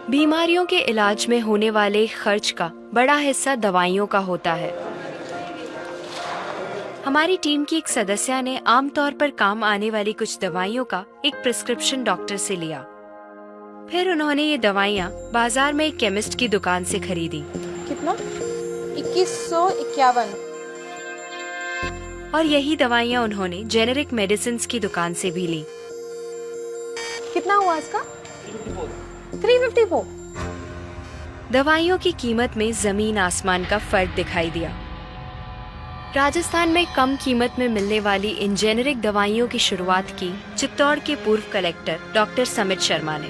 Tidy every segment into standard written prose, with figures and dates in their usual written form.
बीमारियों के इलाज में होने वाले खर्च का बड़ा हिस्सा दवाइयों का होता है। हमारी टीम की एक सदस्य ने आमतौर पर काम आने वाली कुछ दवाइयों का एक प्रिस्क्रिप्शन डॉक्टर से लिया। फिर उन्होंने ये दवाइयाँ बाजार में एक केमिस्ट की दुकान से खरीदी। कितना? 2151। और यही दवाइयाँ उन्होंने जेनेरिक मेडिसिन की दुकान से भी ली। कितना हुआ इसका? 354। दवाइयों की कीमत में जमीन आसमान का फर्क दिखाई दिया। राजस्थान में कम कीमत में मिलने वाली इन जेनेरिक दवाइयों की शुरुआत की चित्तौड़ के पूर्व कलेक्टर डॉक्टर समित शर्मा ने।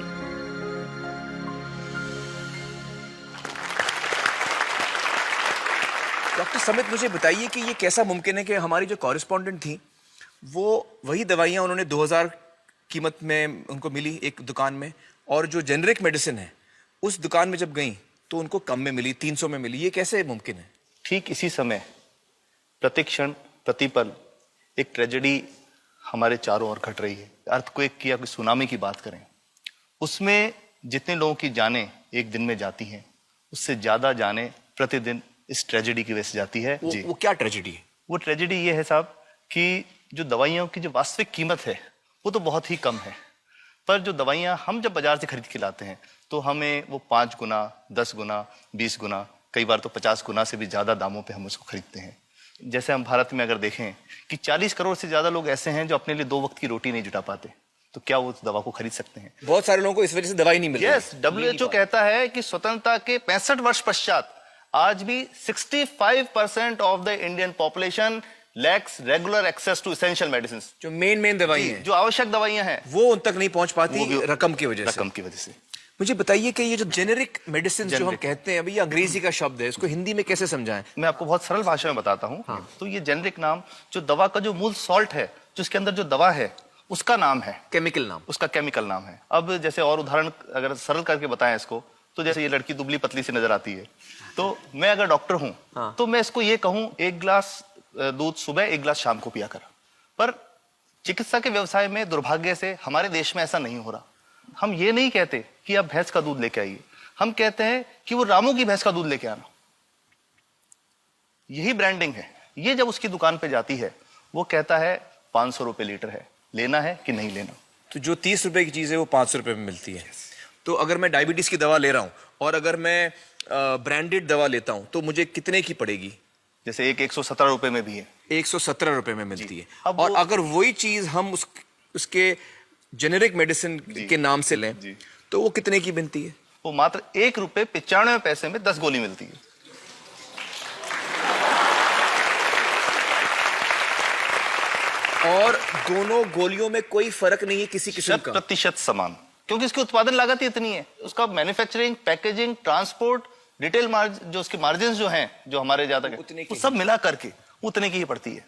डॉक्टर समित, मुझे बताइए कि ये कैसा मुमकिन है कि हमारी जो कॉरेस्पॉन्डेंट थी वो वही दवाइयाँ उन्होंने 2000 कीमत में उनको मिली एक दुकान में, और जो जेनेरिक मेडिसिन है उस दुकान में जब गई तो उनको कम में मिली, 300 में मिली। ये कैसे मुमकिन है? ठीक इसी समय प्रतिक्षण प्रतिपल एक ट्रेजेडी हमारे चारों ओर घट रही है। अर्थक्वेक की या कोई सुनामी की बात करें, उसमें जितने लोगों की जानें एक दिन में जाती हैं, उससे ज्यादा जानें प्रतिदिन इस ट्रेजेडी की वजह से जाती है। वो क्या ट्रेजेडी है? वो ट्रेजेडी ये है साहब कि जो दवाइयों की जो वास्तविक कीमत है वो तो बहुत ही कम है, पर जो दवाइयाँ हम जब बाजार से खरीद के लाते हैं तो हमें वो 5 गुना, 10 गुना, 20 गुना, कई बार तो 50 गुना से भी ज्यादा दामों पे हम उसको खरीदते हैं। जैसे हम भारत में अगर देखें कि 40 करोड़ से ज्यादा लोग ऐसे हैं जो अपने लिए 2 वक्त की रोटी नहीं जुटा पाते, तो क्या वो उस दवा को खरीद सकते हैं? बहुत सारे लोगों को इस वजह से दवाई नहीं मिल रही। यस, WHO कहता है कि स्वतंत्रता के 65 वर्ष पश्चात आज भी 65% of the Indian population lacks regular access to essential medicine. जो मेन दवाई हैं, जो आवश्यक दवाइयां हैं, वो उन तक नहीं पहुंच पाती रकम की वजह से। मुझे बताइए कि ये जो जेनेरिक मेडिसिन जो हम कहते हैं, अभी ये अंग्रेजी का शब्द है, इसको हिंदी में कैसे समझाएं? मैं आपको बहुत सरल भाषा में बताता हूँ। हाँ। तो ये जेनेरिक नाम जो दवा का जो मूल सॉल्ट है, जो इसके अंदर जो दवा है उसका नाम है, केमिकल नाम, उसका केमिकल नाम है। अब जैसे और उदाहरण अगर सरल करके बताएं इसको, तो जैसे ये लड़की दुबली पतली सी नजर आती है, तो मैं अगर डॉक्टर हूं तो मैं इसको ये कहूं 1 गिलास दूध सुबह 1 गिलास शाम को पिया कर। पर चिकित्सा के व्यवसाय में दुर्भाग्य से हमारे देश में ऐसा नहीं हो रहा। हम ये नहीं कहते कि आप भैंस का दूध लेके आइए, हम कहते हैं कि वो रामू की भैंस का दूध लेके आना। यही ब्रांडिंग है। ये जब उसकी दुकान पे जाती है वो कहता है 500 रुपए लीटर है, लेना है कि नहीं लेना। तो जो 30 रुपए की चीज है वो 500 रुपए में मिलती है। तो अगर मैं डायबिटीज की दवा ले रहा हूं और अगर मैं ब्रांडेड दवा लेता हूं तो मुझे कितने की पड़ेगी? जैसे एक 117 रुपए में भी है, 117 रुपए में मिलती है। और अगर वही चीज हम उसके जेनेरिक मेडिसिन के नाम से लें तो वो कितने की बनती है? वो मात्र 1 रुपए 95 पैसे में 10 गोली मिलती है। और दोनों गोलियों में कोई फर्क नहीं है किसी किस्म का? 100% समान, क्योंकि इसकी उत्पादन लागत ही इतनी है। उसका manufacturing, packaging, transport, retail margin, जो उसके मार्जिन जो हैं, जो हमारे ज्यादा वो सब मिला करके उतने की ही पड़ती है।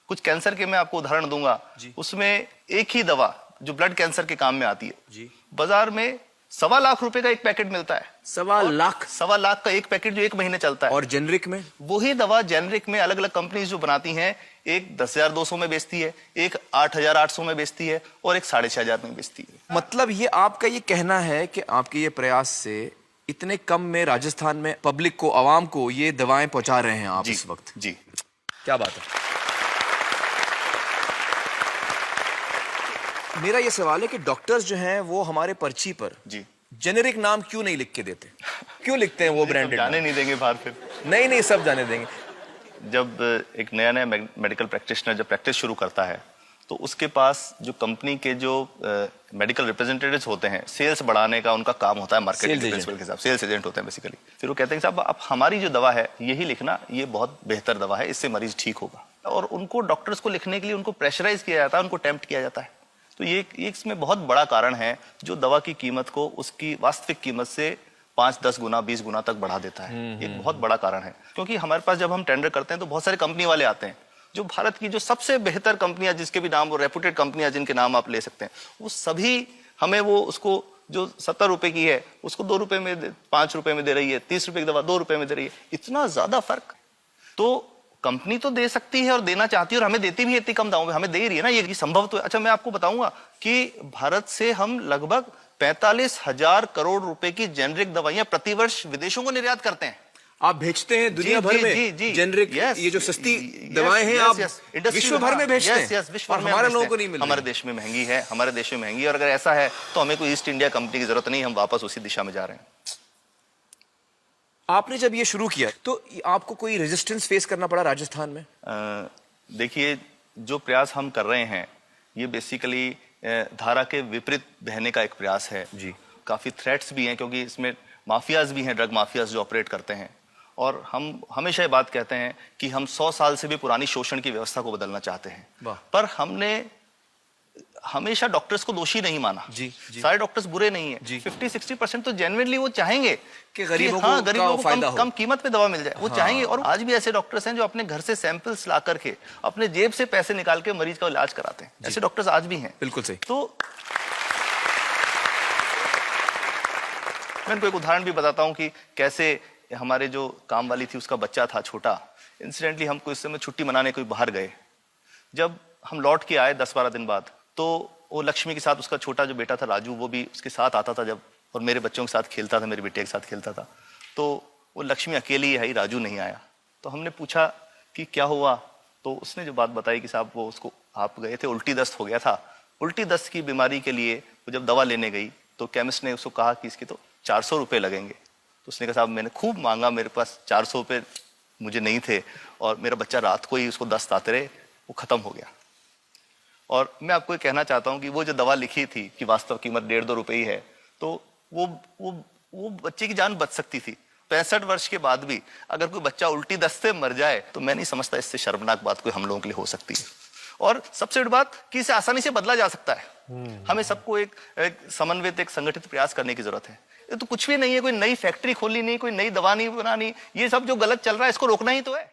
कुछ कैंसर के मैं आपको उदाहरण दूंगा, उसमें एक ही दवा जो ब्लड कैंसर के काम में आती है, बाजार में 1.25 लाख रुपए का एक पैकेट मिलता है। 1.25 लाख का एक पैकेट जो 1 महीने चलता है। और जेनरिक में वही दवा जेनरिक में अलग अलग कंपनीज जो बनाती हैं, एक 10,200 में बेचती है, एक 8,800 में बेचती है और एक 6,500 में बेचती है। मतलब ये आपका ये कहना है कि आपके ये प्रयास से इतने कम में राजस्थान में पब्लिक को, आवाम को ये दवाएं पहुंचा रहे हैं आप इस वक्त? जी, क्या बात है। मेरा ये सवाल है कि डॉक्टर्स जो हैं वो हमारे पर्ची पर जेनेरिक नाम क्यों नहीं लिख के देते? क्यों लिखते हैं वो ब्रांडेड? जाने नहीं देंगे बाहर फिर? नहीं, सब जाने देंगे। जब एक नया मेडिकल प्रैक्टिशनर जब प्रैक्टिस शुरू करता है तो उसके पास जो कंपनी के जो मेडिकल रिप्रेजेंटेटिव्स होते हैं, सेल्स बढ़ाने का उनका काम होता है, मार्केटिंग प्रिंसिपल के हिसाब से सेल्स एजेंट होते हैं बेसिकली। फिर वो कहते हैं साहब आप हमारी जो दवा है यही लिखना, ये बहुत बेहतर दवा है, इससे मरीज ठीक होगा। और उनको डॉक्टर्स को लिखने के लिए उनको प्रेशराइज किया जाता है, उनको टेम्प्ट किया जाता है। तो ये इसमें बहुत बड़ा कारण है जो दवा की कीमत को उसकी वास्तविक कीमत से 5, 10 गुना, 20 गुना तक बढ़ा देता है। एक बहुत बड़ा कारण है, क्योंकि हमारे पास जब हम टेंडर करते हैं तो बहुत सारे कंपनी वाले आते हैं, जो भारत की जो सबसे बेहतर कंपनियां, जिसके भी नाम वो रेपुटेड कंपनियां जिनके नाम आप ले सकते हैं, वो सभी हमें वो उसको जो 70 रुपए की है उसको 2 रुपए में, 5 रुपए में दे रही है, 30 रुपए की दवा 2 रुपए में दे रही है। इतना ज्यादा फर्क। तो कंपनी तो दे सकती है और देना चाहती है और हमें देती भी है इतनी कम दामों में, हमें दे रही है ना, ये संभव तो है। अच्छा, मैं आपको बताऊंगा कि भारत से हम लगभग 45,000 करोड़ रुपए की जेनरिक दवाइयां प्रतिवर्ष विदेशों को निर्यात करते हैं। आप भेजते हैं दुनिया भर में जेनरिक, ये जो सस्ती दवाएं हैं आप विश्व भर में भेजते हैं, विश्व और भर में हमारे भेजते लोगों को हैं। नहीं मिल हमारे देश में महंगी है, हमारे देश में महंगी है, और अगर ऐसा है तो हमें कोई ईस्ट इंडिया कंपनी की जरूरत नहीं, हम वापस उसी दिशा में जा रहे हैं। आपने जब ये शुरू किया तो आपको कोई रेजिस्टेंस फेस करना पड़ा राजस्थान में? देखिए, जो प्रयास हम कर रहे हैं ये बेसिकली धारा के विपरीत बहने का एक प्रयास है जी। काफी थ्रेट्स भी हैं, क्योंकि इसमें माफियाज भी हैं, ड्रग माफियाज जो ऑपरेट करते हैं, और हम हमेशा ये बात कहते हैं कि हम 100 साल से भी पुरानी शोषण की व्यवस्था को बदलना चाहते हैं, पर हमने हमेशा डॉक्टर्स को दोषी नहीं माना। जी, जी। सारे डॉक्टर्स बुरे नहीं है, 50-60% तो जेन्युइनली वो चाहेंगे कि गरीबों को कम कीमत पे दवा मिल जाए, वो चाहेंगे। और आज भी ऐसे डॉक्टर्स हैं जो अपने घर से सैंपल्स ला करके अपने जेब से पैसे निकाल के मरीज का इलाज कराते हैं, ऐसे डॉक्टर्स आज भी हैं। बिल्कुल सही। तो मैं इनको एक उदाहरण भी बताता हूँ कि कैसे हमारे जो काम वाली थी उसका बच्चा था छोटा, इंसिडेंटली हम कोई समय छुट्टी मनाने कोई बाहर गए, जब हम लौट के आए 10-12 दिन बाद, तो वो लक्ष्मी के साथ उसका छोटा जो बेटा था राजू, वो भी उसके साथ आता था जब, और मेरे बच्चों के साथ खेलता था, मेरे बेटे के साथ खेलता था। तो वो लक्ष्मी अकेली ही आई, राजू नहीं आया। तो हमने पूछा कि क्या हुआ, तो उसने जो बात बताई कि साहब वो उसको, आप गए थे, उल्टी दस्त हो गया था। उल्टी दस्त की बीमारी के लिए वो जब दवा लेने गई तो केमिस्ट ने उसको कहा कि इसके तो 400 रुपये लगेंगे। तो उसने कहा साहब मैंने खूब मांगा, मेरे पास 400 रुपये मुझे नहीं थे, और मेरा बच्चा रात को ही उसको दस्त आते रहे, वो खत्म हो गया। और मैं आपको ये कहना चाहता हूँ कि वो जो दवा लिखी थी कि वास्तव कीमत 1.5-2 रुपये ही है, तो वो बच्चे की जान बच सकती थी। 65 वर्ष के बाद भी अगर कोई बच्चा उल्टी दस्त से मर जाए तो मैं नहीं समझता इससे शर्मनाक बात कोई हम लोगों के लिए हो सकती है। और सबसे बड़ी बात कि इसे आसानी से बदला जा सकता है। हमें सबको एक समन्वित, एक संगठित प्रयास करने की जरूरत है। ये तो कुछ भी नहीं है, कोई नई फैक्ट्री खोलनी नहीं, कोई नई दवा नहीं बनानी, ये सब जो गलत चल रहा है इसको रोकना ही तो है।